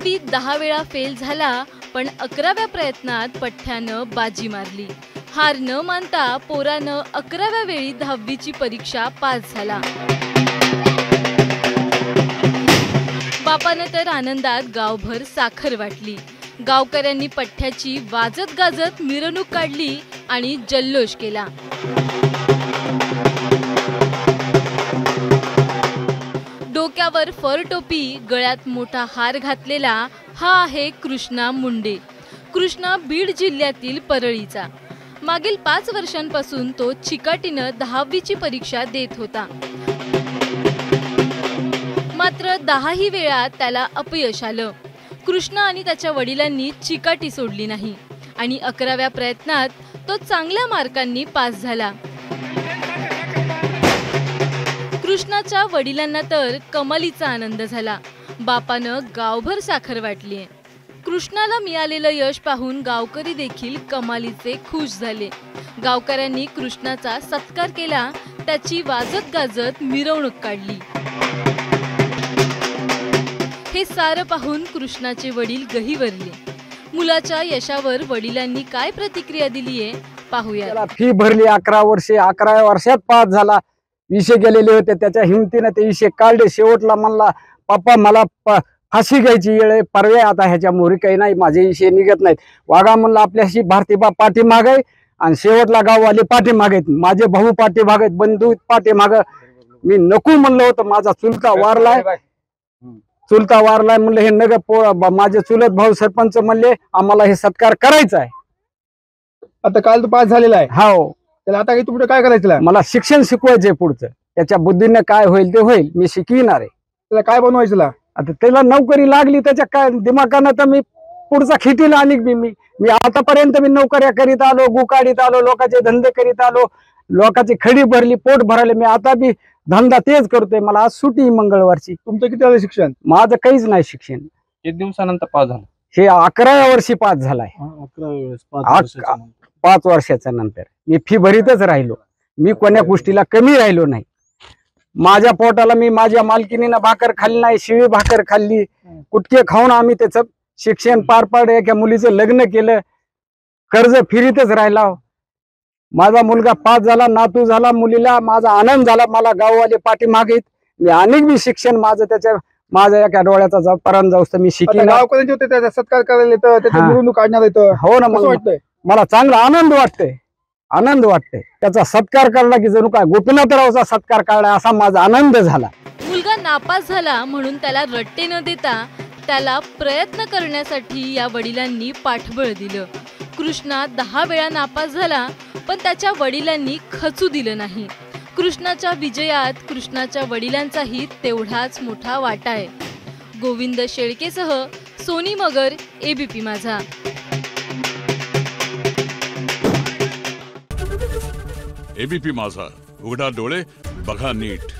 10वीत 10 वेळा फेल झाला, पण 11व्या प्रयत्नात पठ्ठ्यानं बाजी मारली। हार न मानता पोरानं 11व्या वेळी 10वीची परीक्षा पास झाला। बापानं तर आनंदात गावभर साखर वाटली। गावकऱ्यांनी पठ्ठ्याची वाजत गाजत मिरवणूक काढली आणि जल्लोष केला। डोक्यावर फर टोपी, गळ्यात मोठा हार घातलेला हा आहे कृष्णा मुंडे। कृष्णा बीड जिल्ह्यातील परळीचा। मागील 5 वर्षांपासून तो चिकाटीनं 10वीची परीक्षा देत होता, मात्र 10ही वेळा त्याला अपयश आलं। कृष्णा आणि त्याच्या वडिलांनी चिकाटी सोडली नाही आणि 11व्या प्रयत्नात तो चांगल्या मार्कांनी पास झाला। कृष्णाच्या वडिलांना तर कमालीचा आनंद झाला। बापानं गावभर साखर वाटली। कृष्णाला मिळालेलं यश पाहून गावकरी देखील कमालीचे खुश झाले। गावकऱ्यांनी कृष्णाचा सत्कार केला, त्याची वाजत गाजत मिरवणूक काढली। हे सारं पाहून कृष्णाचे वडील गहिवरले। मुलाच्या यशावर वडिलांनी काय प्रतिक्रिया दिलीये पाहूया। त्याला फी भरली 11 वर्षे, 11व्या वर्षात पास झाला। विषय गेलेले होते, त्याच्या हिमतीने ते विषय काढले। शेवटला म्हणला, पप्पा मला फाशी घ्यायची वेळ आहे, पर्याय आता ह्याच्या मोहरी काही नाही, माझे विषय निघत नाहीत। वाघा म्हणला आपल्याशी भारतीबा पाठीमाग आहे आणि शेवटला गाववाले पाठीमाग आहेत, माझे भाऊ पाठीमाग आहेत, बंधू पाठीमाग। मी नको म्हणलं होतं, माझा चुलता वारलाय म्हणलं, हे नग माझे चुलत भाऊ सरपंच म्हणले आम्हाला हे सत्कार करायचा आहे। आता काल तो पास झालेला आहे। हो, त्याला आता पुढे काय करायचं? मला शिक्षण शिकवायचंय पुढचं, त्याच्या बुद्धीने काय होईल ते होईल, मी शिकविणार आहे। त्याला काय बनवायचं? आता त्याला नोकरी लागली त्याच्या काय दिमागानं, तर मी पुढचा खिटीला आणि मी आतापर्यंत मी नोकऱ्या करीत आलो, गुकाडीत आलो, लोकांचे धंदे करीत आलो, लोकांची खडी भरली, पोट भरले। मी आता बी धंदा तेच करतोय। मला आज सुट्टी मंगळवारची। तुमचं किती झालं शिक्षण? माझं काहीच नाही शिक्षण। किती दिवसानंतर पास झाला? हे 11व्या वर्षी पास झालाय। 5 वर्षाच्या नंतर मी फी भरीतच राहिलो। मी कोण्या गोष्टीला कमी राहिलो नाही। माझ्या पोटाला मी माझ्या मालकीनीनं भाकर खाल्ली नाही, शिळी भाकर खाल्ली, कुटके खाऊन आम्ही त्याचं शिक्षण पार पाडलं। एका मुलीचं लग्न केलं, कर्ज फिरीतच राहिला। माझा मुलगा पास झाला, नातू झाला, मुलीला माझा आनंद झाला। मला गाववाले पाठीमागे आहेत, मी अनेक बी शिक्षण माझ्या एका डोळ्याचा पर्यंत जाऊस तर मी शिकेन। गावकऱ्यांचे होते, त्याचा सत्कार करायला येतं, त्याची मिरवणूक काढण्यात येतं। हो ना, कसं वाटतंय? मला चांगला आनंद वाटतंय। त्याचा सत्कार करला की जणू काय गोपीनाथरावचा सत्कार काढला असा माझा आनंद झाला। मुलगा नापास झाला म्हणून त्याला रट्टे न देता त्याला प्रयत्न करण्यासाठी या वडिलांनी पाठबळ दिलं। कृष्णा 10 वेळा नापास झाला, पण त्याच्या वडिलांनी खचू दिलं नाही। कृष्णाच्या विजयात कृष्णाच्या वडिलांचाही तेवढाच मोठा वाटा आहे। गोविंद शेळकेसह सोनी मगर, एबीपी माझा। एबीपी माझा, उघडा डोळे बघा नीट।